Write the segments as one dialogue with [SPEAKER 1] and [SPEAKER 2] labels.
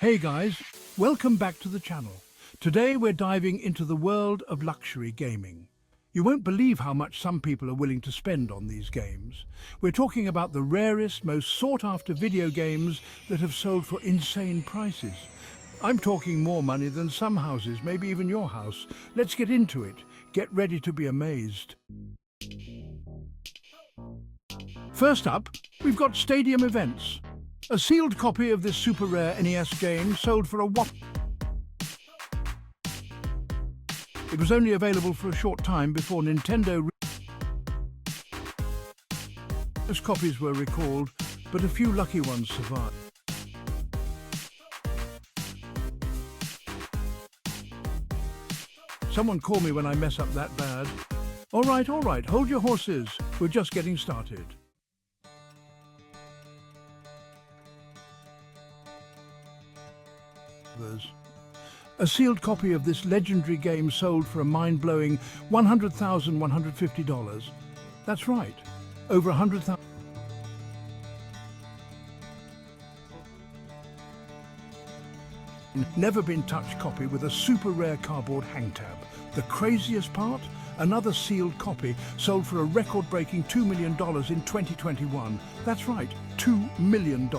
[SPEAKER 1] Hey guys, welcome back to the channel. Today we're diving into the world of luxury gaming. You won't believe how much some people are willing to spend on these games. We're talking about the rarest, most sought-after video games that have sold for insane prices. I'm talking more money than some houses, maybe even your house. Let's get into it. Get ready to be amazed. First up, we've got Stadium Events. A sealed copy of this super rare NES game sold for a whopping... It was only available for a short time before Nintendo... Most copies were recalled, but a few lucky ones survived. Someone call me when I mess up that bad. All right, hold your horses. We're just getting started. A sealed copy of this legendary game sold for a mind-blowing $100,150. That's right, over 100,000. Never been touched copy with a super rare cardboard hang tab. The craziest part? Another sealed copy sold for a record-breaking $2 million in 2021. That's right, $2 million.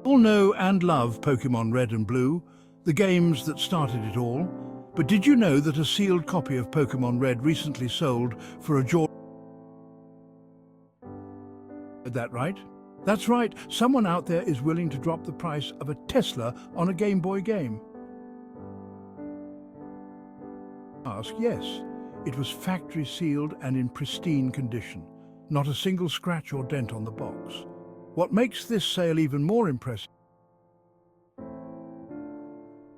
[SPEAKER 1] All know and love Pokemon Red and Blue, the games that started it all. But did you know that a sealed copy of Pokemon Red recently sold for a jaw... Is that right? That's right, someone out there is willing to drop the price of a Tesla on a Game Boy game. Ask, yes, it was factory sealed and in pristine condition. Not a single scratch or dent on the box. What makes this sale even more impressive?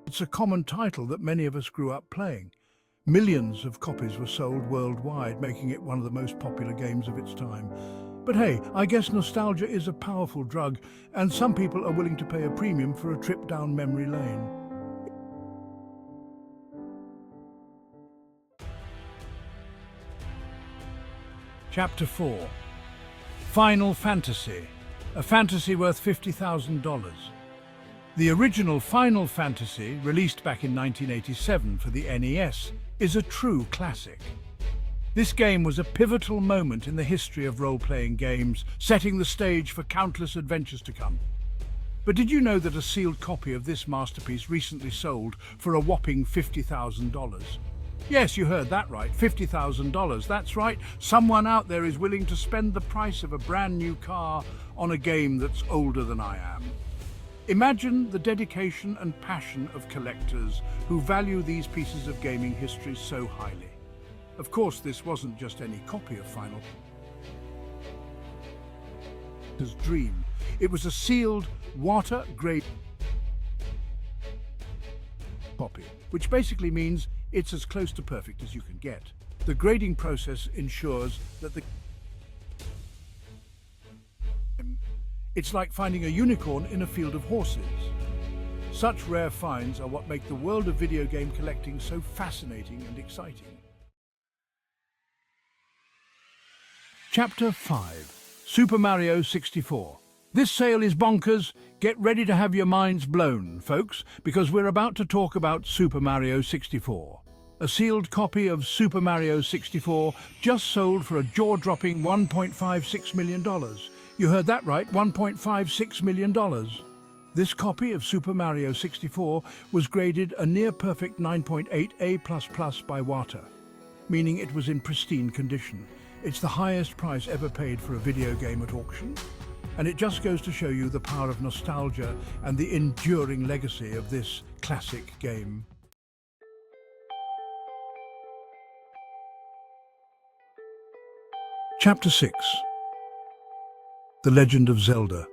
[SPEAKER 1] It's a common title that many of us grew up playing. Millions of copies were sold worldwide, making it one of the most popular games of its time. But hey, I guess nostalgia is a powerful drug, and some people are willing to pay a premium for a trip down memory lane. Chapter 4. Final Fantasy. A fantasy worth $50,000. The original Final Fantasy, released back in 1987 for the NES, is a true classic. This game was a pivotal moment in the history of role-playing games, setting the stage for countless adventures to come. But did you know that a sealed copy of this masterpiece recently sold for a whopping $50,000? Yes, you heard that right, $50,000. That's right, someone out there is willing to spend the price of a brand new car on a game that's older than I am. Imagine the dedication and passion of collectors who value these pieces of gaming history so highly. Of course, this wasn't just any copy of Final Fantasy's dream. It was a sealed, water-grade copy, which basically means it's as close to perfect as you can get. The grading process ensures that it's like finding a unicorn in a field of horses. Such rare finds are what make the world of video game collecting so fascinating and exciting. Chapter 5. Super Mario 64. This sale is bonkers. Get ready to have your minds blown, folks, because we're about to talk about Super Mario 64. A sealed copy of Super Mario 64 just sold for a jaw-dropping $1.56 million. You heard that right, $1.56 million. This copy of Super Mario 64 was graded a near-perfect 9.8 A++ by WATA, meaning it was in pristine condition. It's the highest price ever paid for a video game at auction, and it just goes to show you the power of nostalgia and the enduring legacy of this classic game. Chapter 6. The Legend of Zelda.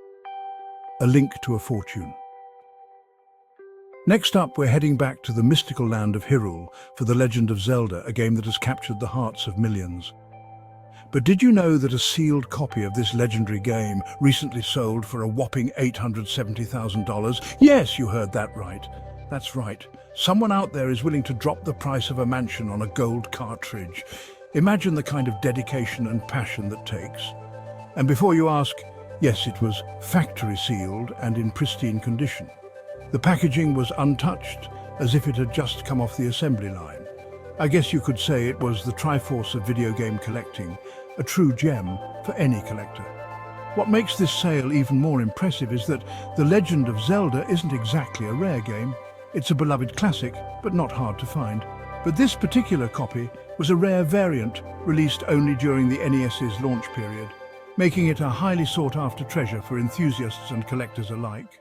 [SPEAKER 1] A Link to a Fortune. Next up, we're heading back to the mystical land of Hyrule for The Legend of Zelda, a game that has captured the hearts of millions. But did you know that a sealed copy of this legendary game recently sold for a whopping $870,000? Yes, you heard that right. That's right. Someone out there is willing to drop the price of a mansion on a gold cartridge. Imagine the kind of dedication and passion that takes. And before you ask, yes, it was factory sealed and in pristine condition. The packaging was untouched, as if it had just come off the assembly line. I guess you could say it was the Triforce of video game collecting, a true gem for any collector. What makes this sale even more impressive is that The Legend of Zelda isn't exactly a rare game. It's a beloved classic, but not hard to find. But this particular copy was a rare variant, released only during the NES's launch period, making it a highly sought-after treasure for enthusiasts and collectors alike.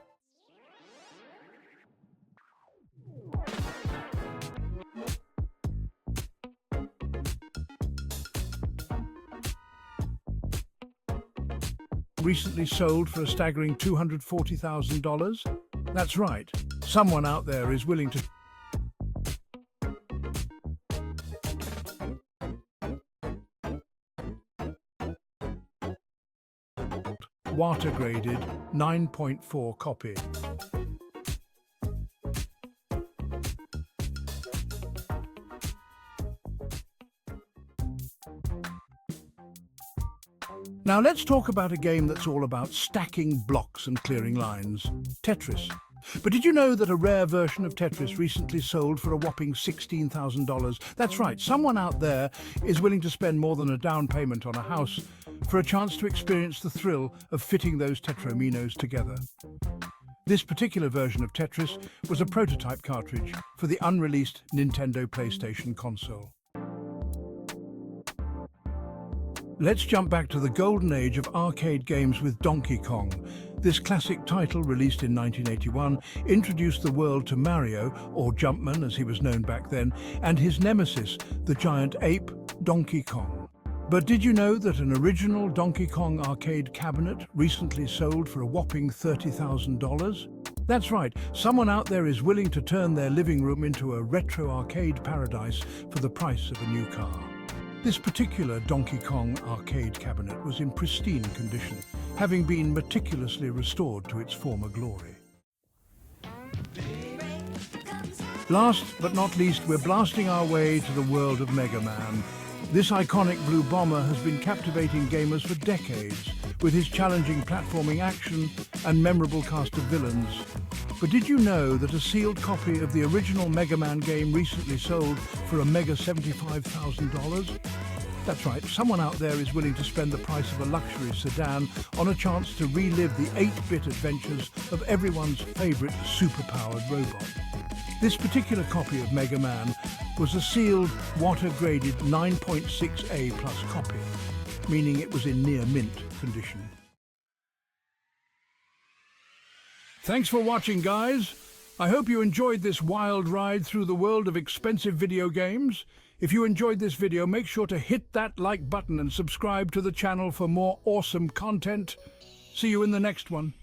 [SPEAKER 1] Recently sold for a staggering $240,000? That's right, someone out there is willing to water-graded 9.4 copy. Now let's talk about a game that's all about stacking blocks and clearing lines, Tetris. But did you know that a rare version of Tetris recently sold for a whopping $16,000? That's right, someone out there is willing to spend more than a down payment on a house for a chance to experience the thrill of fitting those Tetrominos together. This particular version of Tetris was a prototype cartridge for the unreleased Nintendo PlayStation console. Let's jump back to the golden age of arcade games with Donkey Kong. This classic title, released in 1981, introduced the world to Mario, or Jumpman as he was known back then, and his nemesis, the giant ape, Donkey Kong. But did you know that an original Donkey Kong arcade cabinet recently sold for a whopping $30,000? That's right, someone out there is willing to turn their living room into a retro arcade paradise for the price of a new car. This particular Donkey Kong arcade cabinet was in pristine condition, having been meticulously restored to its former glory. Last but not least, we're blasting our way to the world of Mega Man. This iconic blue bomber has been captivating gamers for decades, with his challenging platforming action and memorable cast of villains. But did you know that a sealed copy of the original Mega Man game recently sold for a mega $75,000? That's right, someone out there is willing to spend the price of a luxury sedan on a chance to relive the 8-bit adventures of everyone's favourite superpowered robot. This particular copy of Mega Man was a sealed, water-graded 9.6A plus copy, meaning it was in near mint condition. Thanks for watching, guys. I hope you enjoyed this wild ride through the world of expensive video games. If you enjoyed this video, make sure to hit that like button and subscribe to the channel for more awesome content. See you in the next one.